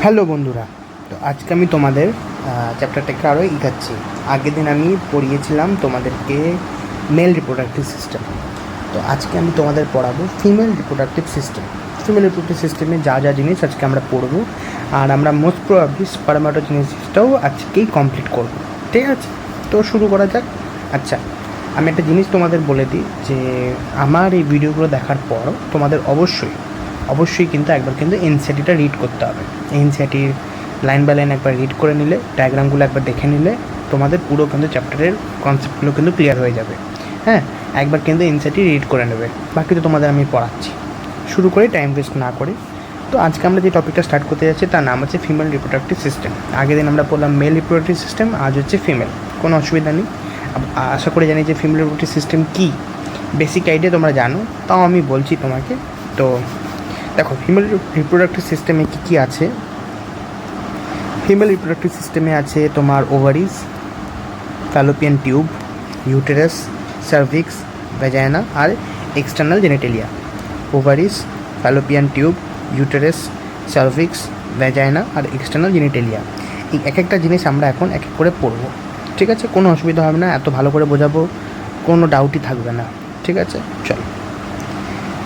Hello বন্ধুরা, তো আজকে আমি তোমাদের চ্যাপ্টারটাকে আরও এগাচ্ছি। আগের দিন আমি পড়িয়েছিলাম তোমাদেরকে মেল রিপ্রোডাক্টিভ সিস্টেম। তো আজকে আমি তোমাদের পড়াবো female reproductive system. Female reproductive সিস্টেমে যা যা জিনিস আজকে আমরা পড়বো, আর আমরা মোস্ট প্রবাবলি স্পারমাটোজেনেসিসটাও আজকেই কমপ্লিট করবো। ঠিক আছে, তো শুরু করা যাক। আচ্ছা, আমি একটা জিনিস তোমাদের বলে দিই যে আমার এই ভিডিওগুলো দেখার পর তোমাদের অবশ্যই কিন্তু একবার কিন্তু এনসিইআরটিটা রিড করতে হবে। এনসিইআরটির লাইন বাই লাইন একবার রিড করে নিলে, ডায়াগ্রামগুলো একবার দেখে নিলে তোমাদের পুরো কিন্তু চ্যাপ্টারের কনসেপ্টগুলো কিন্তু ক্লিয়ার হয়ে যাবে। হ্যাঁ, একবার কিন্তু এনসিইআরটি রিড করে নেবে, বাকি তো তোমাদের আমি পড়াচ্ছি। শুরু করি টাইম ওয়েস্ট না করে। তো আজকে আমরা যে টপিকটা স্টার্ট করতে যাচ্ছি তার নাম হচ্ছে ফিমেল রিপ্রোডাক্টিভ সিস্টেম। আগের দিন আমরা পড়লাম মেল রিপ্রোডাক্টিভ সিস্টেম, আজ হচ্ছে ফিমেল। কোনো অসুবিধা নেই, আশা করে জানি যে ফিমেল রিপ্রোডাক্টিভ সিস্টেম কী বেসিক আইডিয়া তোমরা জানো, তাও আমি বলছি তোমাকে। তো দেখো, ফিমেল রিপ্রোডাক্টিভ সিস্টেমে কী কী আছে। ফিমেল রিপ্রোডাক্টিভ সিস্টেমে আছে তোমার ovaries, fallopian tube, uterus, cervix, vagina আর external genitalia. Ovaries, fallopian tube, uterus, cervix, vagina আর এক্সটার্নাল জেনিটেলিয়া। এই এক একটা জিনিস আমরা এখন এক এক করে পড়বো। ঠিক আছে, কোনো অসুবিধা হবে না, এত ভালো করে বোঝাবো, কোনো ডাউটই থাকবে না। ঠিক আছে, চলো।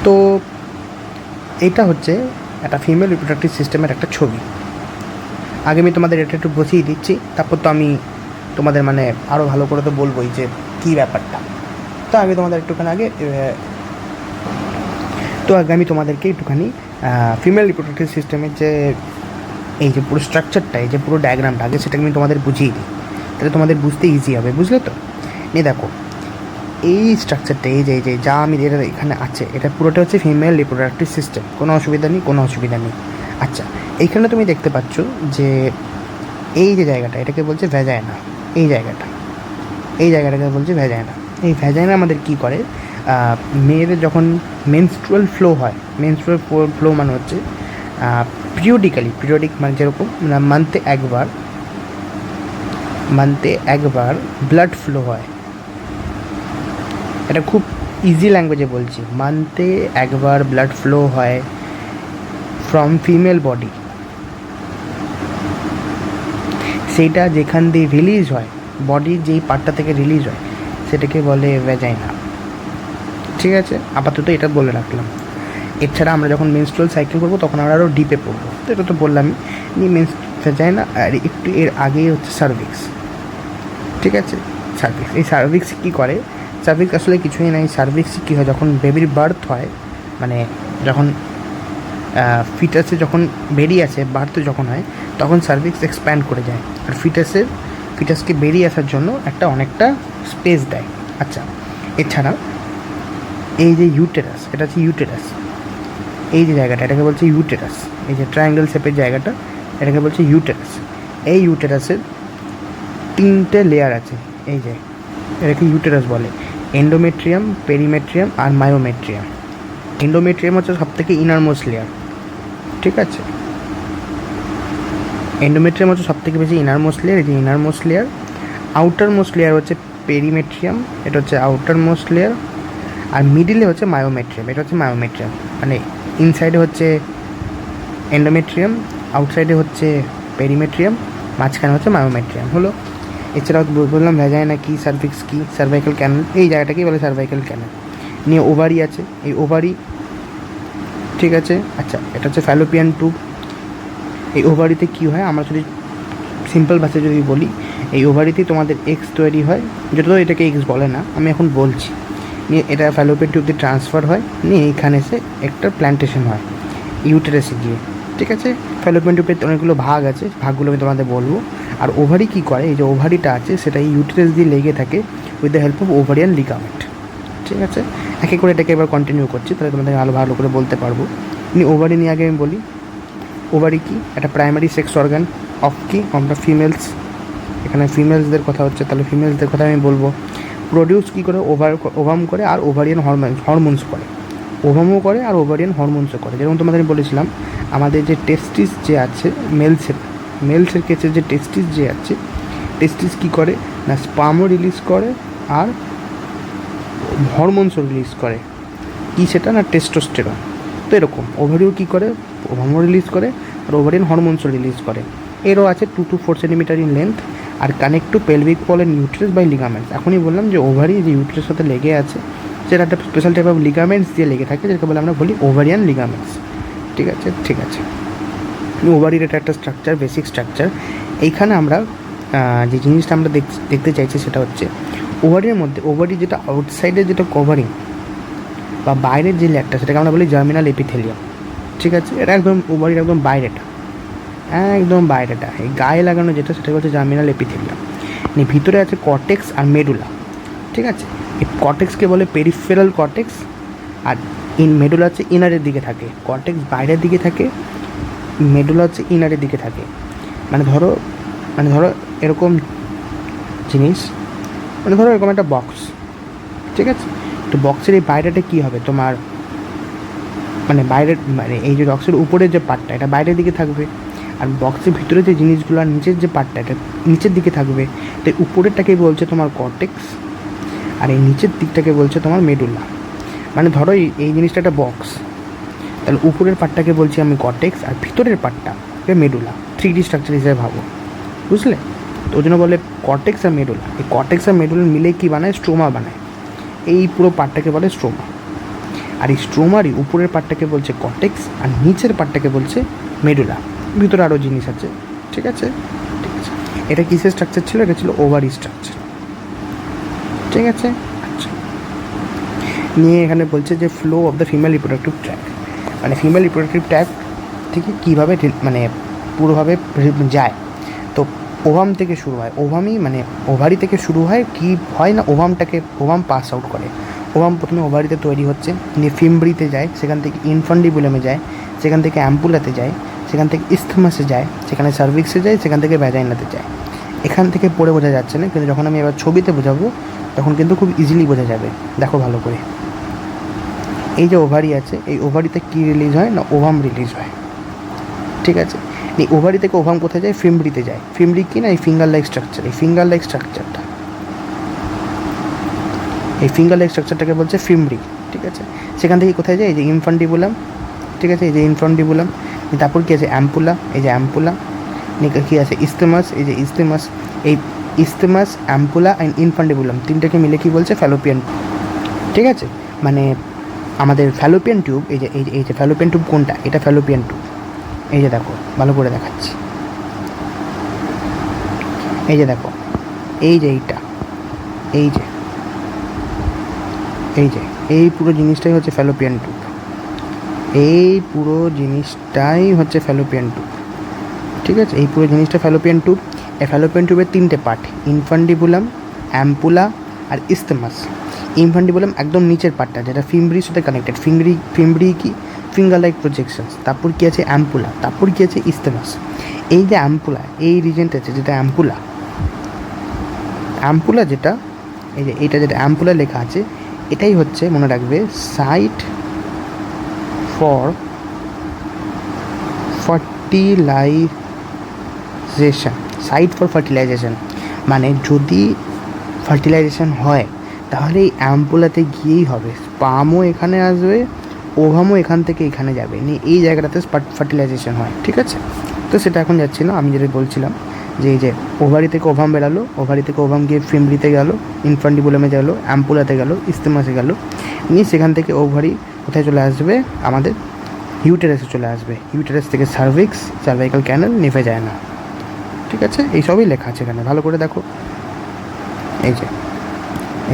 তো এইটা হচ্ছে একটা ফিমেল রিপ্রোডাক্টিভ সিস্টেমের একটা ছবি। আগে আমি তোমাদের এটা একটু বুঝিয়ে দিচ্ছি, তারপর তো আমি তোমাদের মানে আরও ভালো করে তো বলবোই যে কী ব্যাপারটা। তো আগে তোমাদের একটুখানি আমি তোমাদেরকে একটুখানি ফিমেল রিপ্রোডাক্টিভ সিস্টেমের যে এই যে পুরো স্ট্রাকচারটা, এই যে পুরো ডায়াগ্রামটা আগে সেটাকে আমি তোমাদের বুঝিয়ে দিই, তাহলে তোমাদের বুঝতে ইজি হবে, বুঝলে তো? নিয়ে দেখো, এই স্ট্রাকচারটা এই যে যা আমি যেটা এখানে আছে, এটা পুরোটা হচ্ছে ফিমেল রিপ্রোডাক্টিভ সিস্টেম। কোনো অসুবিধা নেই। আচ্ছা, এইখানে তুমি দেখতে পাচ্ছ যে এই যে জায়গাটা, এটাকে বলছে ভ্যাজাইনা। এই জায়গাটাকে বলছে ভ্যাজাইনা। এই ভ্যাজাইনা আমাদের কী করে, মেয়েদের যখন মেনস্ট্রুয়াল ফ্লো হয়, মেনস্ট্রুয়াল ফ্লো মানে হচ্ছে পিরিয়ডিক মানে যেরকম মান্থে একবার ব্লাড ফ্লো হয়। এটা খুব ইজি ল্যাঙ্গুয়েজে বলছি, মান্থে একবার ব্লাড ফ্লো হয় ফ্রম ফিমেল বডি। সেইটা যেখান দিয়ে রিলিজ হয়, বডির যেই পার্টটা থেকে রিলিজ হয় সেটাকে বলে ভ্যাজাইনা। ঠিক আছে, আপাতত এটা বলে রাখলাম। এছাড়া আমরা যখন মেনস্ট্রুয়াল সাইকেল করবো তখন আমরা আরও ডিপে পড়বো, তো এটা তো বললামই। ভ্যাজাইনা আর একটু এর আগেই হচ্ছে সার্ভিক্স। ঠিক আছে, সার্ভিক্স, এই সার্ভিক্স কী করে? সার্ভিক্স আসলে কিছুই নাই। সার্ভিক্স কী হয়, যখন বেবির বার্থ হয়, মানে যখন ফিটাসে যখন বেরিয়ে আসে, বার্থ যখন হয় তখন সার্ভিক্স এক্সপ্যান্ড করে যায়, আর ফিটাসকে বেরিয়ে আসার জন্য অনেকটা স্পেস দেয়। আচ্ছা, এছাড়া এই যে ইউটেরাস, এটা হচ্ছে ইউটেরাস। এই যে জায়গাটা, এটাকে বলছে ইউটেরাস। এই যে ট্রায়াঙ্গেল শেপের জায়গাটা, এটাকে বলছে ইউটেরাস। এই ইউটেরাসের 3টে লেয়ার আছে। এই যে এটাকে ইউটেরাস বলে এন্ডোমেট্রিয়াম, পেরিমেট্রিয়াম আর মায়োমেট্রিয়াম। এন্ডোমেট্রিয়াম হচ্ছে সবথেকে ইনারমোস্ট লেয়ার। ঠিক আছে, এন্ডোমেট্রিয়াম হচ্ছে সবথেকে বেশি ইনারমোস্ট লেয়ার। এই যে innermost layer. Outer most layer হচ্ছে পেরিমেট্রিয়াম, এটা হচ্ছে আউটার মোস্ট লেয়ার। আর মিডিলে হচ্ছে মায়োমেট্রিয়াম, এটা হচ্ছে মায়োমেট্রিয়াম। মানে ইনসাইডে হচ্ছে এন্ডোমেট্রিয়াম, আউটসাইডে হচ্ছে পেরিমেট্রিয়াম, মাঝখানে হচ্ছে মায়োমেট্রিয়াম হলো। এছাড়াও বললাম ভ্যাজাইনা কি, সার্ভিক্স কি, সার্ভাইকাল ক্যানাল, এই জায়গাটাকেই বলে সার্ভাইকাল ক্যানাল। নিয়ে ওভারি আছে, এই ওভারি। ঠিক আছে, আচ্ছা, এটা হচ্ছে ফ্যালোপিয়ান টিউব। এই ওভারিতে কী হয়, আমরা যদি সিম্পল ভাষায় যদি বলি, এই ওভারিতেই তোমাদের এক্স তৈরি হয়, যদিও এটাকে এক্স বলে না, আমি এখন বলছি। নিয়ে এটা ফ্যালোপিয়ান টিউব দিয়ে ট্রান্সফার হয়, নিয়ে এইখানে এসে একটা প্ল্যান্টেশন হয় ইউটেরাসে গিয়ে। ঠিক আছে, ফ্যালোপিয়ান টিউবের অনেকগুলো ভাগ আছে, ভাগগুলো আমি তোমাদের বলবো। আর ওভারি কী করে, এই যে ওভারিটা আছে সেটা এই ইউটেরাস দিয়ে লেগে থাকে with the help of ovarian ligament. ঠিক আছে, এক এক করে এটাকে এবার কন্টিনিউ করছি, তাহলে তোমাদের আরও ভালো করে বলতে পারবো। ওভারি নিয়ে আগে আমি বলি। ওভারি কি, একটা primary sex organ of the females. এখানে ফিমেলসদের কথা হচ্ছে, তাহলে ফিমেলসদের কথা আমি বলবো। প্রডিউস কী করে, ওভাম করে আর ওভারিয়ান হরমোনস করে। ওভামও করে আর ওভারিয়ান হরমোনসও করে। যেরকম তোমাদের আমি বলেছিলাম, আমাদের যে টেস্টিস যে আছে মেলসের কেসে যে টেস্টিস যে আছে, টেস্টিস কী করে না, স্পামও রিলিজ করে আর হরমোনসও রিলিজ করে। কি সেটা না, টেস্টোস্টেরন। তো এরকম ওভারিও কী করে, ওভামও রিলিজ করে, আর ওভারিয়ান হরমোনসও রিলিজ করে। এরও আছে 2 to 4 সেন্টিমিটার ইন লেন্থ আর connect to pelvic wall and uterus by ligaments. এখনই বললাম যে ওভারি যে ইউটেরাসের সাথে লেগে আছে সেটা একটা স্পেশাল টাইপ অফ লিগামেন্টস দিয়ে লেগে থাকে, যেটাকে বলে আমরা বলি ওভারিয়ান লিগামেন্টস। ঠিক আছে, ঠিক আছে। ওভারির এটা একটা স্ট্রাকচার, বেসিক স্ট্রাকচার। এইখানে আমরা যে জিনিসটা আমরা দেখতে চাইছি সেটা হচ্ছে ওভারির মধ্যে ওভারি যেটা আউটসাইডের যেটা কভারিং বা বাইরের যে লেয়ারটা সেটাকে আমরা বলি জার্মিনাল এপিথেলিয়াম। ঠিক আছে, এটা একদম ওভারির একদম বাইরেটা, একদম বাইরেটা, এই গায়ে লাগানো যেটা সেটা হচ্ছে জার্মিনাল এপিথেলিয়াম। ভিতরে আছে কর্টেক্স আর মেডুলা। ঠিক আছে, এই কর্টেক্সকে বলে পেরিফেরাল কর্টেক্স আর মেডুলা হচ্ছে ইনারের দিকে থাকে। কর্টেক্স বাইরের দিকে থাকে, মেডুলা হচ্ছে ইনারের দিকে থাকে। মানে ধরো এরকম জিনিস, মানে ধরো এরকম একটা বক্স। ঠিক আছে, তো বক্সের এই বাইরেটা কী হবে তোমার, মানে বাইরের মানে এই যে বক্সের উপরের যে পার্টটা এটা বাইরের দিকে থাকবে, আর বক্সের ভিতরে যে জিনিসগুলো আর নিচের যে পার্টটা এটা নিচের দিকে থাকবে। তো উপরেরটাকে বলছে তোমার কর্টেক্স আর এই নিচের দিকটাকে বলছে তোমার মেডুলা। মানে ধরো এই জিনিসটা একটা বক্স, তাহলে উপরের পার্টটাকে বলছি আমি কর্টেক্স আর ভিতরের পার্টটা মেডুলা। 3D স্ট্রাকচার হিসেবে ভাবো, বুঝলে? তো ওই জন্য বলে কর্টেক্স আর মেডুলা। এই কর্টেক্স আর মেডুলা মিলে কী বানায়, স্ট্রোমা বানায়। এই পুরো পার্টটাকে বলে স্ট্রোমা। আর এই স্ট্রোমারই উপরের পার্টটাকে বলছে কর্টেক্স আর নিচের পার্টটাকে বলছে মেডুলা। ভিতরে আরও জিনিস আছে। ঠিক আছে, ঠিক আছে। এটা কিসের স্ট্রাকচার ছিল? এটা ছিল ওভারি স্ট্রাকচার। ঠিক আছে, আচ্ছা। নিয়ে এখানে বলছে যে flow of the female reproductive track, মানে ফিমেল রিপ্রোডাক্টিভ ট্র্যাক থেকে কীভাবে মানে পুরোভাবে যায়। তো ওভাম থেকে শুরু হয়, ওভামই মানে ওভারি থেকে শুরু হয়। কি হয় না, ওভাম পাস আউট করে। ওভাম প্রথমে ওভারিতে তৈরি হচ্ছে, নিয়ে ফিমব্রিতে যায়, সেখান থেকে ইনফান্ডিবুলামে যায়, সেখান থেকে অ্যাম্পুলাতে যায়, সেখান থেকে ইস্থমাসে যায়, সেখানে সার্ভিক্সে যায়, সেখান থেকে ভ্যাজাইনাতে যায়। এখান থেকে পড়ে বোঝা যাচ্ছে না, কিন্তু যখন আমি এবার ছবিতে বোঝাবো তখন কিন্তু খুব ইজিলি বোঝা যাবে। দেখো ভালো করে, এই যে ওভারি আছে, এই ওভারিতে কী রিলিজ হয় না, ওভাম রিলিজ হয়। ঠিক আছে, এই ওভারি থেকে ওভাম কোথায় যায়, ফিমব্রিতে যায়। ফিমব্রি কি না, এই ফিঙ্গার লাইক স্ট্রাকচার, এই ফিঙ্গার লাইক স্ট্রাকচারটা, এই ফিঙ্গার লাইক স্ট্রাকচারটাকে বলছে ফিমব্রি। ঠিক আছে, সেখান থেকে কোথায় যায়, এই যে ইনফান্ডিবুলাম। ঠিক আছে, এই যে ইনফান্ডিবুলাম। তারপর কী আছে, অ্যাম্পুলা, এই যে অ্যাম্পুলা। কী আছে, ইস্তেমাস, এই যে ইস্তেমাস। এই ইস্তেমাস, অ্যাম্পুলা অ্যান্ড ইনফান্ডিবুলাম তিনটাকে মিলে কী বলছে, ফ্যালোপিয়ান। ঠিক আছে, মানে আমাদের ফ্যালোপিয়ান টিউব, এই যে ফ্যালোপিয়ান টিউব কোনটা, এটা ফ্যালোপিয়ান টিউব। এই যে দেখো, ভালো করে দেখাচ্ছি, এই যে দেখো, এই যে এইটা, এই যে এই পুরো জিনিসটাই হচ্ছে ফ্যালোপিয়ান টিউব। এই পুরো জিনিসটাই হচ্ছে ফ্যালোপিয়ান টিউব। ঠিক আছে, এই পুরো জিনিসটা ফ্যালোপিয়ান টিউব। এই ফ্যালোপিয়ান টিউবের 3টে পার্ট, ইনফান্ডিবুলাম, অ্যাম্পুলা আর ইস্তেমাস। ইনফান্ডিবুলাম একদম নিচের পার্টটা, যেটা ফিমব্রির সাথে কানেক্টেড। ফিমব্রি কি, ফিঙ্গার লাইক প্রজেকশনস। তারপর কী আছে, অ্যাম্পুলা। তারপর কী আছে, ইস্তেমাস। এই যে অ্যাম্পুলা, এই রিজনটা আছে যেটা অ্যাম্পুলা যেটা, এই যে এইটা যেটা অ্যাম্পুলা লেখা আছে, এটাই হচ্ছে মনে রাখবে সাইট ফর ফার্টিলাইজেশন। মানে যদি ফার্টিলাইজেশন হয় তাহলে এই অ্যাম্পুলাতে গিয়েই হবে, স্পামও এখানে আসবে, ওভামও এখান থেকে এখানে যাবে, নিয়ে এই জায়গাটাতে ফার্টিলাইজেশন হয়। ঠিক আছে, তো সেটা এখন যাচ্ছি না। আমি যেটা বলছিলাম যে এই যে ওভারি থেকে ওভাম বেরালো, ওভারি থেকে ওভাম গিয়ে ফিমব্রিতে গেল, ইনফান্ডিবুলামে গেল, অ্যাম্পুলাতে গেল, ইস্তেমাসে গেল, নিয়ে সেখান থেকে ওভারি কোথায় চলে আসবে, আমাদের ইউটেরাসে চলে আসবে। ইউটেরাস থেকে সার্ভিক্স, সার্ভাইকাল ক্যানেল, নেভে যায় না। ঠিক আছে, এই সবই লেখা আছে এখানে, ভালো করে দেখো। এই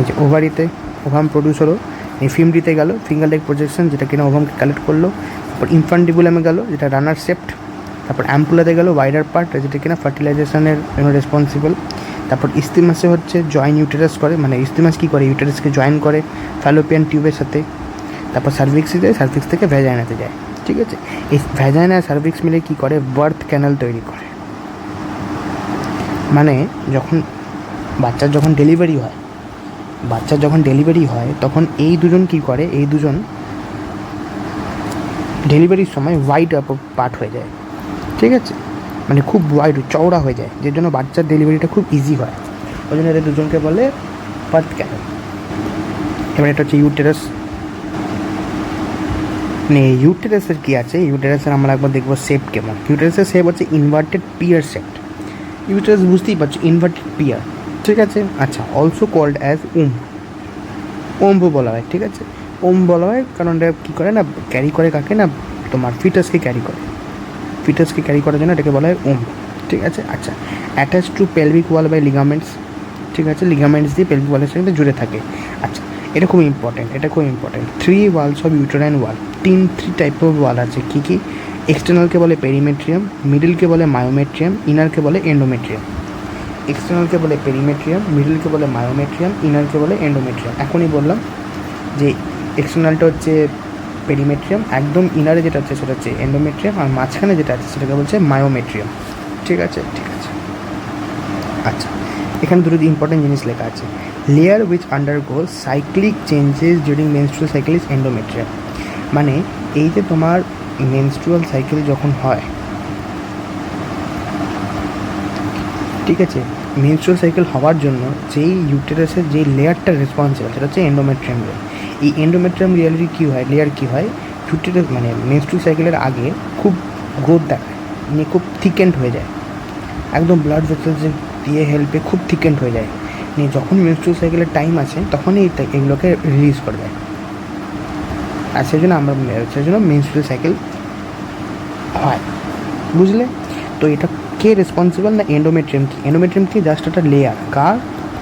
যে ওভারিতে ওভাম প্রডিউস হলো, এই ফিমব্রিতে গেল, ফিঙ্গার লাইক প্রজেকশন যেটা কিনা ওভামকে কালেক্ট করলো। তারপর ইনফান্ডিবুলামে গেল, যেটা রানার সেপ্ট। তারপর অ্যাম্পুলাতে গেল, ওয়াইডার পার্ট, যেটা কিনা ফার্টিলাইজেশনের জন্য রেসপন্সিবল। তারপর ইস্তেমাসে হচ্ছে জয়েন ইউটেরাস করে, মানে ইস্তেমাস কী করে, ইউটেরাসকে জয়েন করে ফ্যালোপিয়ান টিউবের সাথে। তারপর সার্ভিক্সে যায়, সার্ভিক্স থেকে ভ্যাজাইনাতে যায়। ঠিক আছে, এই ভ্যাজাইনা আর সার্ভিক্স মিলে কী করে, বার্থ ক্যানাল তৈরি করে। মানে বাচ্চার যখন ডেলিভারি হয় তখন এই দুজন কী করে, এই দুজন ডেলিভারির সময় ওয়াইড পার্ট হয়ে যায়। ঠিক আছে, মানে খুব ওয়াইড চওড়া হয়ে যায়, যার জন্য বাচ্চার ডেলিভারিটা খুব ইজি হয়। ওই জন্য এদের দুজনকে বলে বার্থ ক্যানাল। এবার এটা হচ্ছে ইউটেরাস। মানে ইউটেরাসের কী আছে, ইউটেরাসের আমরা একবার দেখবো শেপ কেমন। ইউটেরাসের শেপ হচ্ছে ইনভার্টেড পিয়ার শেপ। ইউটেরাস বুঝতেই পারছো, ইনভার্টেড পিয়ার, ঠিক আছে। আচ্ছা, অলসো কল্ড অ্যাজ ওম্ব বলা হয়, ঠিক আছে। বলা হয় কারণ এটা কী করে না, ক্যারি করে কাকে না, তোমার ফিটাসকে ক্যারি করে। ফিটাসকে ক্যারি করার জন্য এটাকে বলা হয় ঠিক আছে। আচ্ছা, attach to pelvic wall by ligaments, ঠিক আছে। লিগামেন্টস দিয়ে পেলভিক ওয়ালের সাথে জুড়ে থাকে। আচ্ছা, এটা খুব important, 3 walls of uterine wall. Three type of wall আছে। কী কী? এক্সটার্নালকে বলে পেরিমেট্রিয়াম, মিডলকে বলে মায়োমেট্রিয়াম, ইনারকে বলে এন্ডোমেট্রিয়াম। এক্সটার্নালকে বলে পেরিমেট্রিয়াম, মিডলকে বলে মায়োমেট্রিয়াম, ইনারকে বলে এন্ডোমেট্রিয়াম। এখনই বললাম যে এক্সটার্নালটা হচ্ছে পেরিমেট্রিয়াম, একদম ইনারে যেটা হচ্ছে সেটা হচ্ছে এন্ডোমেট্রিয়াম, আর মাঝখানে যেটা আছে সেটাকে বলছে মায়োমেট্রিয়াম, ঠিক আছে। আচ্ছা, এখানে দুটো ইম্পর্টেন্ট জিনিস লেখা আছে। Layer which আন্ডারগোজ cyclic changes during menstrual cycle is endometrium. মানে এই যে তোমার মেনস্ট্রুয়াল সাইকেল যখন হয়, ঠিক আছে, মেনস্ট্রুয়াল সাইকেল হওয়ার জন্য যেই ইউটেরাসের যে লেয়ারটা রেসপন্সিবল সেটা হচ্ছে এন্ডোমেট্রিয়াম লেয়ার। এই এন্ডোমেট্রিয়াম লেয়ার কী হয়, ইউটেরাস মানে মেনস্ট্রুয়াল সাইকেলের আগে খুব গ্রোথ দেখায়, মানে খুব থিকেন্ড হয়ে যায়, একদম ব্লাড ভেসেলসের দিয়ে হেল্পে খুব থিকেন্ড হয়ে যায়। নিয়ে যখন মেনস্ট্রুয়াল সাইকেলের টাইম আছে তখনই এগুলোকে রিলিজ করবে। আর সেই জন্য মেনস্ট্রুয়াল সাইকেল হয়, বুঝলে? তো এটা কে রেসপন্সিবল না, এন্ডোমেট্রিয়াম। কি জাস্ট একটা লেয়ার, কার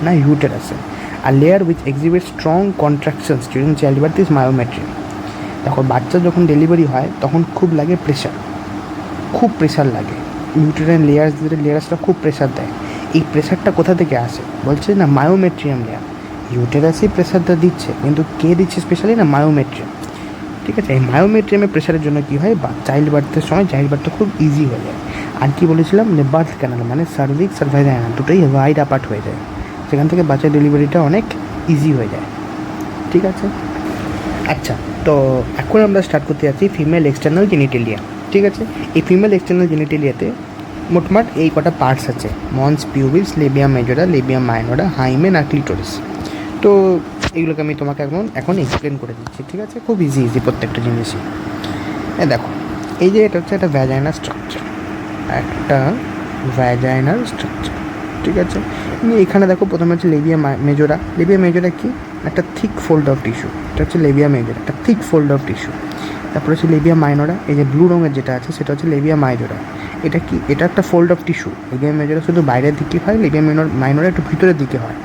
না, ইউটেরাসে। আর layer which exhibit strong contractions during child birth is myometrium. বাচ্চা যখন ডেলিভারি হয় তখন খুব লাগে প্রেশার লাগে। ইউটেরাইন লেয়ার্সটা খুব প্রেশার দেয়। এই প্রেশারটা কোথা থেকে আসে বলছে না, মায়োমেট্রিয়াম লেয়ার। ইউটেরাসই প্রেশারটা দিচ্ছে, কিন্তু কে দিচ্ছে স্পেশালি না, মায়োমেট্রিয়াম, ঠিক আছে। এই মায়োমেট্রিয়ামের প্রেশারের জন্য কী হয়, বা চাইল্ড বার্থের সময় চাইল্ড বার্থটা খুব ইজি হয়ে যায়। আর কি বলেছিলাম, যে বার্থ ক্যানাল মানে সার্ভিক্স আর ভাজাইনা দুটোই ওয়াইড অ্যাপার্ট হয়ে যায়, সেখান থেকে বাচ্চার ডেলিভারিটা অনেক ইজি হয়ে যায়, ঠিক আছে। আচ্ছা, তো এখন আমরা স্টার্ট করতে যাচ্ছি ফিমেল এক্সটার্নাল জেনিটেলিয়া, ঠিক আছে। এই ফিমেল এক্সটার্নাল জেনিটেলিয়াতে মোটমাট এই কটা পার্টস আছে: mons, pubis, Libya মেজরা, Libya মাইনরা, hymen আর ক্লিটোরিস। তো এইগুলোকে আমি তোমাকে এখন এক্সপ্লেন করে দিচ্ছি, ঠিক আছে। খুব ইজি প্রত্যেকটা জিনিসই। দেখো, এই যে এটা হচ্ছে একটা ভ্যাজাইনাল স্ট্রাকচার, ঠিক আছে। এখানে দেখো প্রথমে হচ্ছে লেবিয়া মেজরা কি, একটা থিক ফোল্ড অফ টিস্যু, এটা হচ্ছে লেবিয়া মেজরা, একটা থিক ফোল্ড অফ টিস্যু। তারপরে হচ্ছে লেবিয়া মাইনরা, এই যে ব্লু রঙের যেটা আছে সেটা হচ্ছে লেবিয়া মাইজরা। এটা কি, এটা একটা ফোল্ড অফ টিস্যু। লেবিয়া মেজরা শুধু বাইরের দিকে হয়, লেবিয়া মাইনরা একটু ভিতরের দিকে হয়।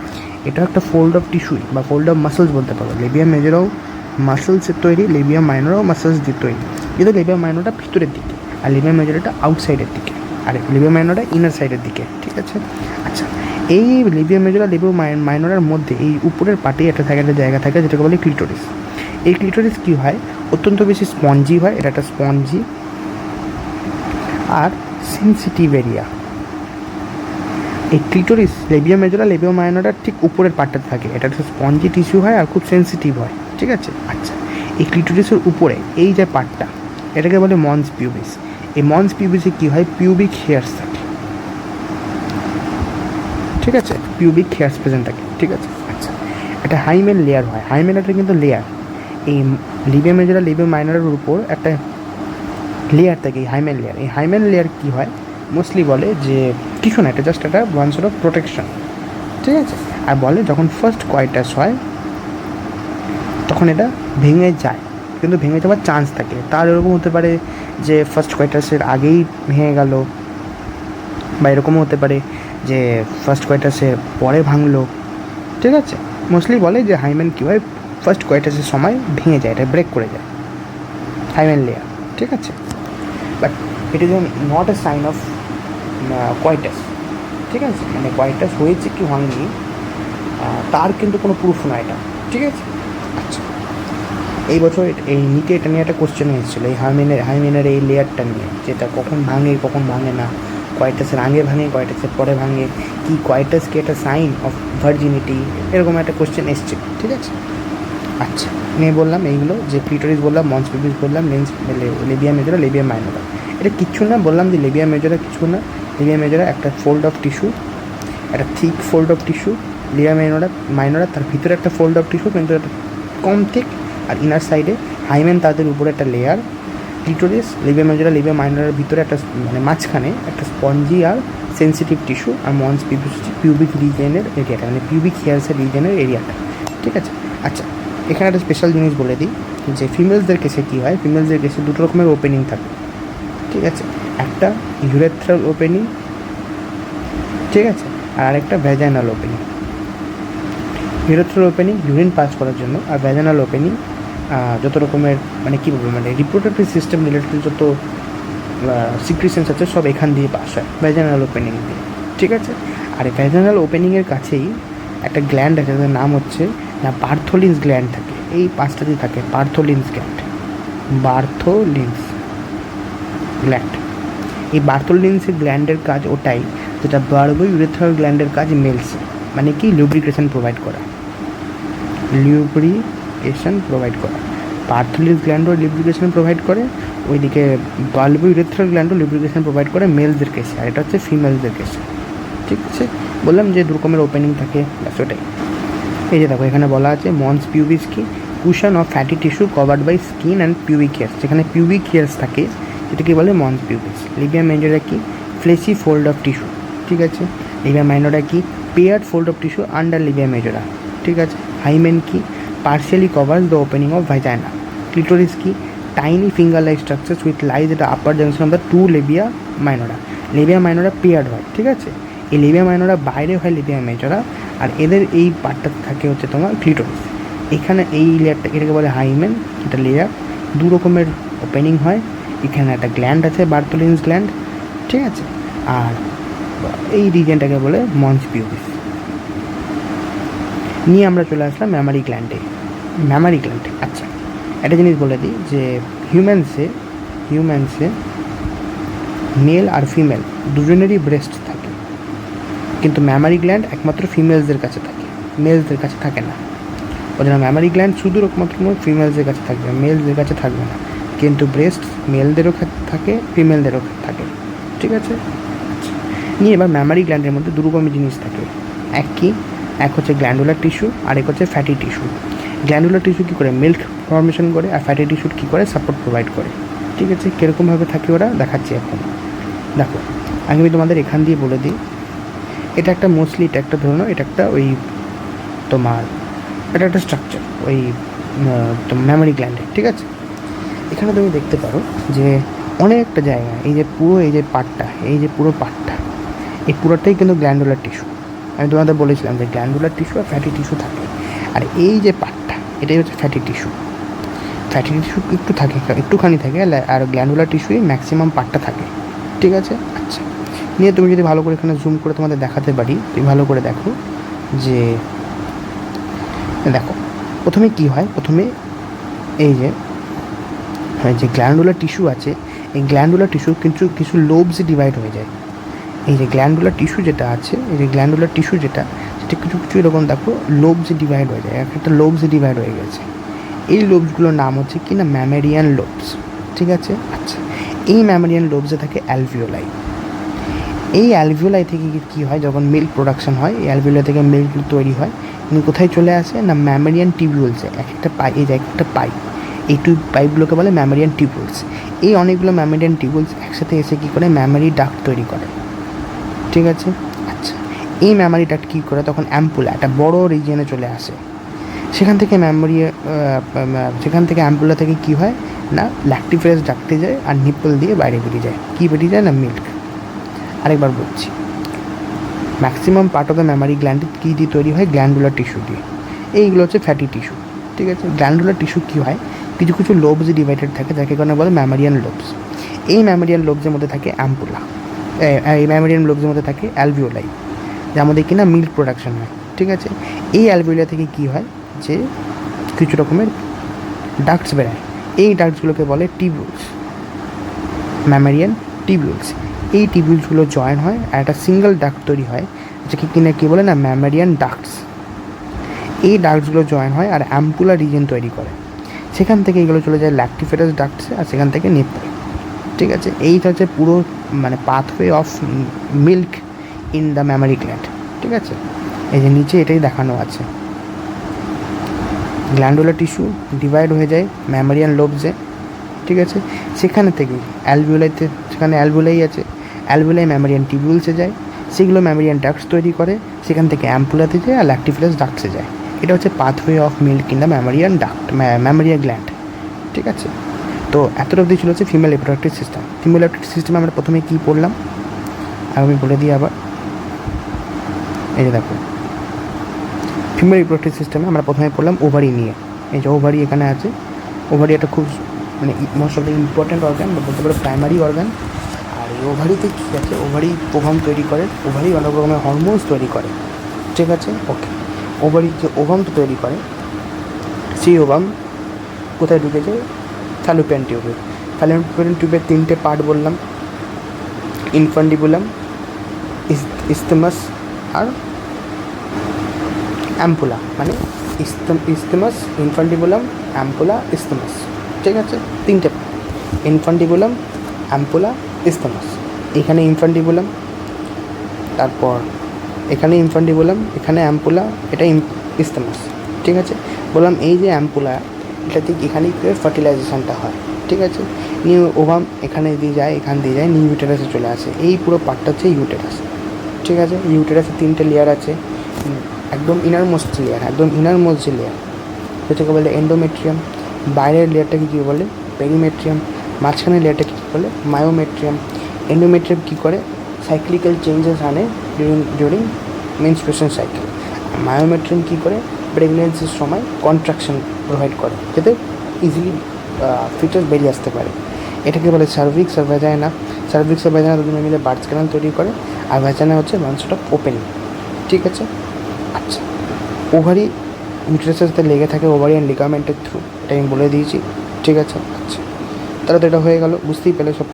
এটা একটা ফোল্ড অফ টিস্যুই বা ফোল্ড অফ মাসেলস বলতে পারো। লেবিয়া মেজরাও মাসেলসের তৈরি, লেবিয়া মাইনরাও মাসেলস দিয়ে তৈরি, কিন্তু লেবিয়া মাইনরটা ভিতরের দিকে আর লেবিয়া মেজরাটা আউটসাইডের দিকে, আর লেবিয়া মাইনরটা ইনার সাইডের দিকে, ঠিক আছে। আচ্ছা, এই লেবিয়া মেজরা লেবিয়া মাইনরার মধ্যে এই উপরের পার্টে একটা জায়গা থাকে যেটাকে বলে ক্লিটোরিস। এই ক্লিটোরিস কী হয়, অত্যন্ত বেশি স্পঞ্জি হয়, এটা একটা স্পঞ্জি আর সেন্সিটিভ এরিয়া। এই ক্লিটোরিস লেবিয়া মেজরা লেবিয়া মাইনরার ঠিক উপরের পার্টটা থাকে, এটা একটা স্পঞ্জি টিস্যু হয় আর খুব সেন্সিটিভ হয়, ঠিক আছে। আচ্ছা, এই ক্লিটোরিসের উপরে এই যে পার্টটা, এটাকে বলে মন্স পিউবিস। এই মন্স পিউবিসে কী হয়, পিউবিক হেয়ার্স থাকে, ঠিক আছে, পিউবিক হেয়ার্স প্রেজেন্ট থাকে, ঠিক আছে। আচ্ছা, এটা হাইমেন লেয়ার হয়, হাইমেন একটা কিন্তু লেয়ার। এই লেবিয়া মেজরা লেবিয়া মাইনরের উপর একটা লেয়ার থাকে, এই হাইমেন লেয়ার। এই হাইমেন লেয়ার কী হয়, মোস্টলি বলে যে কিছু না, এটা জাস্ট একটা ওয়ান সর্ট অফ প্রোটেকশন, ঠিক আছে। আর বলে যখন ফার্স্ট কোয়াইটাস হয় তখন এটা ভেঙে যায়, কিন্তু ভেঙে যাওয়ার চান্স থাকে। তার এরকম হতে পারে যে ফার্স্ট কোয়াইটাসের আগেই ভেঙে গেল, বা এরকমও হতে পারে যে ফার্স্ট কোয়াইটাসের পরে ভাঙলো, ঠিক আছে। মোস্টলি বলে যে হাইমেন কী হয়, ফার্স্ট কোয়াইটাসের সময় ভেঙে যায়, এটা ব্রেক করে যায় হাইমেন লেয়ার, ঠিক আছে। But it is not a sign of coitus, ঠিক আছে। মানে কোয়াইটাস হয়েছে কি হয়নি তার কিন্তু কোনো প্রুফ নয় এটা, ঠিক আছে। আচ্ছা, এই বছর এই নিকে এটা নিয়ে একটা কোশ্চেন এসেছিলো, এই হাইমেনের এই লেয়ারটা নিয়ে, যেটা কখন ভাঙে না, কোয়াইটাসের আগে ভাঙে, কোয়াইটাসের পরে ভাঙে, কি কোয়াইটাস কি একটা সাইন অফ ভার্জিনিটি, এরকম একটা কোশ্চেন এসেছিল, ঠিক আছে। আচ্ছা, নিয়ে বললাম এইগুলো, যে ক্লিটোরিস বললাম, মন্স পিউবিস বললাম, লেবিয়া মেজরা, লেবিয়া মাইনরা। এটা কিচ্ছু না, বললাম যে লেবিয়া মেজরা কিছু না, লেবিয়া মেজরা একটা ফোল্ড অফ টিস্যু, একটা thick fold of tissue. Labia minora তার ভিতরে একটা ফোল্ড অফ টিস্যু, কিন্তু একটা কম থিক, আর ইনার সাইডে হাইমেন তাদের উপরে একটা layer, clitoris, labia majora, labia মাইনরের ভিতরে একটা মানে মাঝখানে একটা স্পঞ্জি আর সেন্সিটিভ টিস্যু, আর মন্স পিউবিস হচ্ছে পিউবিক রিজনের এরিয়াটা, মানে পিউবিক হেয়ার্সের রিজনের এরিয়াটা, ঠিক আছে। আচ্ছা, এখানে একটা স্পেশাল জিনিস বলে দিই যে ফিমেলসদের কেসে কী হয়, ফিমেলসদের কেসে দুটো রকমের ওপেনিং থাকে, ঠিক আছে। একটা ইউরেথ্রাল ওপেনিং, ঠিক আছে, আর আরেকটা vaginal opening. Urethral opening urine pass করার জন্য, আর ভ্যাজাইনাল ওপেনিং যত রকমের মানে কী বলবো মানে রিপ্রোডাক্টিভ সিস্টেম রিলেটেড যত সিক্রিশনস আছে সব এখান দিয়ে পাস হয়, ভ্যাজাইনাল ওপেনিং দিয়ে, ঠিক আছে। আর এই ভ্যাজাইনাল ওপেনিংয়ের কাছেই একটা গ্ল্যান্ড আছে, যার নাম হচ্ছে বার্থোলিন্স গ্ল্যান্ড থাকে, এই পাঁচটাতেই থাকে বার্থোলিন্স গ্ল্যান্ড, বার্থোলিন্স গ্ল্যান্ড। এই বার্থোলিন্সের গ্ল্যান্ডের কাজ ওটাই যেটা বার্বো ইউরেথ্রাল গ্ল্যান্ডের কাজ মেলসে, মানে কি লিউব্রিকেশন প্রোভাইড করা, লিউব্রিকেশন প্রোভাইড করা। বার্থোলিন্স গ্ল্যান্ডও লিউব্রিকেশন প্রোভাইড করে, ওইদিকে বার্বো ইউরেথ্রাল গ্ল্যান্ডও লিউব্রিকেশন প্রোভাইড করে মেলসদের কেসে, আর এটা হচ্ছে ফিমেলসদের কেসে, ঠিক আছে। বললাম যে দু রকমের ওপেনিং থাকে, ব্যাস ওটাই। এই যে দেখো এখানে বলা আছে মন্স পিউবিস কি cushion of fatty tissue covered by skin and pubic hairs, যেখানে পিউবিক হেয়ার্স থাকে সেটাকে বলে মন্স পিউবিস। লিবিয়া মেজরা কি ফ্লেশি ফোল্ড অফ টিস্যু, ঠিক আছে। লিবিয়া মাইনরা কি paired fold of tissue under labia majora, ঠিক আছে। হাইমেন কি partially covers the opening of vagina. Clitoris কি tiny finger-like structures which lies at the upper junction of the two labia minora. Labia minora paired হয়, ঠিক আছে। এই লেবিয়া মাইনরা বাইরে হয় লেবিয়া মেজরা, আর এদের এই পার্টটা থাকে হচ্ছে তোমার ক্লিটোরিস। এখানে এই লেয়ারটা এটাকে বলে হাইমেন, এটা লেয়ার, দু রকমের ওপেনিং হয়। এখানে একটা গ্ল্যান্ড আছে বার্থোলিন্স গ্ল্যান্ড, ঠিক আছে, আর এই রিজনটাকে বলে মন্স পিউবিস। নিয়ে আমরা চলে আসলাম ম্যামারি গ্ল্যান্ডে। ম্যামারি গ্ল্যান্ডে আচ্ছা একটা জিনিস বলে দিই যে হিউম্যানসে মেল আর ফিমেল দুজনেরই ব্রেস্ট থাকে, কিন্তু ম্যামারি গ্ল্যান্ড একমাত্র ফিমেলসদের কাছে থাকে, মেলসদের কাছে থাকে না। ওদের ম্যামারি গ্ল্যান্ড শুধু একমাত্র ফিমেলসদের কাছে থাকবে, মেলসদের কাছে থাকবে না, কিন্তু ব্রেস্ট মেলদেরও থাকে ফিমেলদেরও থাকে, ঠিক আছে। নিয়ে এবার ম্যামারি গ্ল্যান্ডের মধ্যে দু রকমের জিনিস থাকে, এক হচ্ছে গ্ল্যান্ডুলার টিস্যু আর এক হচ্ছে ফ্যাটি টিস্যু। গ্ল্যান্ডুলার টিস্যু কী করে মিল্ক ফর্মেশন করে, আর ফ্যাটি টিস্যু কী করে সাপোর্ট প্রোভাইড করে, ঠিক আছে। কীরকমভাবে থাকে ওরা দেখাচ্ছি এখন। দেখো আমি তোমাদের এখান দিয়ে বলে দিই, এটা একটা মোস্টলি এটা একটা ধরুন এটা একটা ওই তোমার এটা একটা স্ট্রাকচার ওই মেমোরি গ্ল্যান্ডের, ঠিক আছে। এখানে তুমি দেখতে পারো যে অনেকটা জায়গা, এই যে পুরো এই যে পার্টটা, এই যে পুরো পার্টটা, এই পুরোটাই কিন্তু গ্ল্যান্ডুলার টিস্যু। আমি তোমাদের বলেছিলাম যে গ্ল্যান্ডুলার টিস্যু আর ফ্যাটি টিস্যু থাকে, আর এই যে পার্টটা এটাই হচ্ছে ফ্যাটি টিস্যু। ফ্যাটি টিস্যু একটুখানি থাকে, আর গ্ল্যান্ডুলার টিস্যুই ম্যাক্সিমাম পার্টটা থাকে, ঠিক আছে। আচ্ছা, নিয়ে তুমি যদি ভালো করে এখানে জুম করে তোমাদের দেখাতে পারি, তুমি ভালো করে দেখো যে দেখো প্রথমে কি হয়, প্রথমে এই যে গ্ল্যান্ডুলার টিস্যু আছে, এই গ্ল্যান্ডুলার টিস্যু কিন্তু কিছু লোবসে ডিভাইড হয়ে যায়। এই যে গ্ল্যান্ডুলার টিস্যু যেটা আছে, এই যে গ্ল্যান্ডুলার টিস্যু যেটা সেটা কিছু কিছু এরকম দেখো লোবসে ডিভাইড হয়ে যায়, একটা লোবসে ডিভাইড হয়ে গেছে। এই লোবসগুলোর নাম হচ্ছে কি না ম্যামেরিয়ান লোবস, ঠিক আছে। আচ্ছা, এই ম্যামেরিয়ান লোবসে থাকে অ্যালভিওলাই। এই অ্যালভিওলাই থেকে কী হয়, যখন মিল্ক প্রোডাকশন হয় এই অ্যালভিওলাই থেকে মিল্ক তৈরি হয়, কিন্তু কোথায় চলে আসে না ম্যামেরিয়ান টিউবিউলসে, একটা পাই, এই যে একটা পাইপ, এই পাইপগুলোকে বলে ম্যামেরিয়ান টিউবিউলস। এই অনেকগুলো ম্যামেরিয়ান টিউবিউলস একসাথে এসে কী করে ম্যামারি ডাক্ট তৈরি করে, ঠিক আছে। আচ্ছা, এই ম্যামারি ডাক্ট কী করে তখন অ্যাম্পুলা একটা বড় রিজিয়নে চলে আসে, সেখান থেকে অ্যাম্পুলা থেকে কী হয় না ল্যাক্টিফেরাস ডাক্টে যায়, আর নিপল দিয়ে বাইরে বেরিয়ে যায়, কী বেরিয়ে যায় না মিল্ক। আরেকবার বলছি, maximum part of the mammary gland কী দিয়ে তৈরি হয়, গ্ল্যান্ডুলার টিস্যু দিয়ে। এইগুলো হচ্ছে ফ্যাটি টিস্যু, ঠিক আছে। গ্ল্যান্ডুলার টিস্যু কী হয়, কিছু কিছু লোবস ডিভাইডেড থাকে, যাকে কারণে বলে ম্যামারিয়ান লোবস। এই ম্যামারিয়ান লোবসের মধ্যে থাকে অ্যাম্পুলা, এই ম্যামারিয়ান লোবসের মধ্যে থাকে অ্যালভিওলাই, যার মধ্যে কিনা মিল্ক প্রোডাকশন হয়, ঠিক আছে। এই অ্যালভিওলাই থেকে কী হয় যে কিছু রকমের ডাক্টস বেরোয়, এই ডাক্টসগুলোকে বলে টিবিউলস, ম্যামারিয়ান টিবিউলস। এই টিবিউলসগুলো জয়েন হয় আর একটা সিঙ্গেল ডাক্ট তৈরি হয়, যাকে কিনা কী বলে না ম্যামারিয়ান ডাক্টস। এই ডাক্টসগুলো জয়েন হয় আর অ্যাম্পুলা রিজন তৈরি করে, সেখান থেকে এগুলো চলে যায় ল্যাক্টিফেরাস ডাক্টসে, আর সেখান থেকে নিপল, ঠিক আছে। এইটা হচ্ছে পুরো মানে pathway of milk in the mammary gland, ঠিক আছে। এই যে নিচে এটাই দেখানো আছে। গ্ল্যান্ডুলার টিস্যু ডিভাইড হয়ে যায় ম্যামারিয়ান লোবসে, ঠিক আছে। সেখানে থেকে অ্যালভিওলাইতে, সেখানে অ্যালভিওলাই আছে, অ্যালভিওলাই ম্যামারিয়ান টিবিউলসে যায়, সেগুলো ম্যামারিয়ান ডাক্টস তৈরি করে, সেখান থেকে অ্যাম্পুলাতে যায় আর ল্যাক্টিফিলাস ডাক্টসে যায়। এটা হচ্ছে pathway of milk in the mammary duct, mammary gland, ঠিক আছে। তো এতটা অবধি ছিল হচ্ছে female reproductive system. Female reproductive সিস্টেমে আমরা প্রথমে কী পড়লাম আর আমি বলে দিই আবার। এই যে দেখো, ফিমেল রিপ্রোডাক্টিভ সিস্টেমে আমরা প্রথমে পড়লাম ওভারি নিয়ে। এই যে ওভারি এখানে আছে, ওভারি একটা খুব মানে most of the important organ বা বলতে পারো প্রাইমারি অর্গান। আর এই ওভারিতে কী আছে, ওভারি ওভাম তৈরি করে, ওভারি অনেক রকমের হরমোনস তৈরি করে, ঠিক আছে। ওকে, ওভারি যে ওভামটা তৈরি করে সেই ওভাম কোথায় ঢুকেছে, ফ্যালোপিয়ান টিউবে। ফ্যালোপিয়ান টিউবের তিনটে পার্ট বললাম, ইনফান্ডিবুলাম, ইস্তেমাস আর অ্যাম্পুলা, মানে ইস্তেমাস, ইনফান্ডিবুলাম, অ্যাম্পুলা, ইস্তেমাস, ঠিক আছে। তিনটে ইনফান্ডিবুলাম, অ্যাম্পুলা, ইস্তেমাস। এখানে ইনফান্ডিবুলাম, তারপর এখানে ইনফান্ডিবুলাম, এখানে অ্যাম্পুলা, এটা ইস্তেমাস, ঠিক আছে। বললাম এই যে অ্যাম্পুলা, এটাতে এখানেই ফার্টিলাইজেশনটা হয়, ঠিক আছে। নিউ ওভাম এখানে দিয়ে যায়, এখান দিয়ে যায়, নিউ ইউটেরাসে চলে আসে। এই পুরো পার্টটা হচ্ছে ইউটেরাস, ঠিক আছে। ইউটেরাসে তিনটে লেয়ার আছে, একদম ইনারমোস্ট লেয়ার, একদম ইনারমোস্ট যে লেয়ার সেটাকে বলে এন্ডোমেট্রিয়াম, বাইরের লেয়ারটাকে কী বলে পেরিমেট্রিয়াম, মাঝখানের লেয়ারটাকে কী বলে মায়োমেট্রিয়াম। এন্ডোমেট্রিয়াম কী করে, সাইক্লিক্যাল চেঞ্জেস আনে ডিউরিং মেনস্ট্রুয়েশন সাইকেল। মায়োমেট্রিয়াম কী করে, প্রেগনেন্সির সময় কন্ট্রাকশন প্রোভাইড করে যাতে ইজিলি ফিচার্স বেরিয়ে আসতে পারে। এটাকে বলে সার্ভিক্স আর ভ্যাজাইনা। সার্ভিক্স আর ভ্যাজাইনা দুজনে মিলে বার্ডস ক্যানাল তৈরি করে, আর ভ্যাজাইনা হচ্ছে লঞ্চটা ওপেনিং, ঠিক আছে। আচ্ছা, ওভারি ইউটেরাসের সাথে লেগে থাকে ওভারিয়ান লিগামেন্টের থ্রু, এটা আমি বলে দিয়েছি, ঠিক আছে। আচ্ছা, তাহলে তো এটা হয়ে গেল, বুঝতেই পেলে সব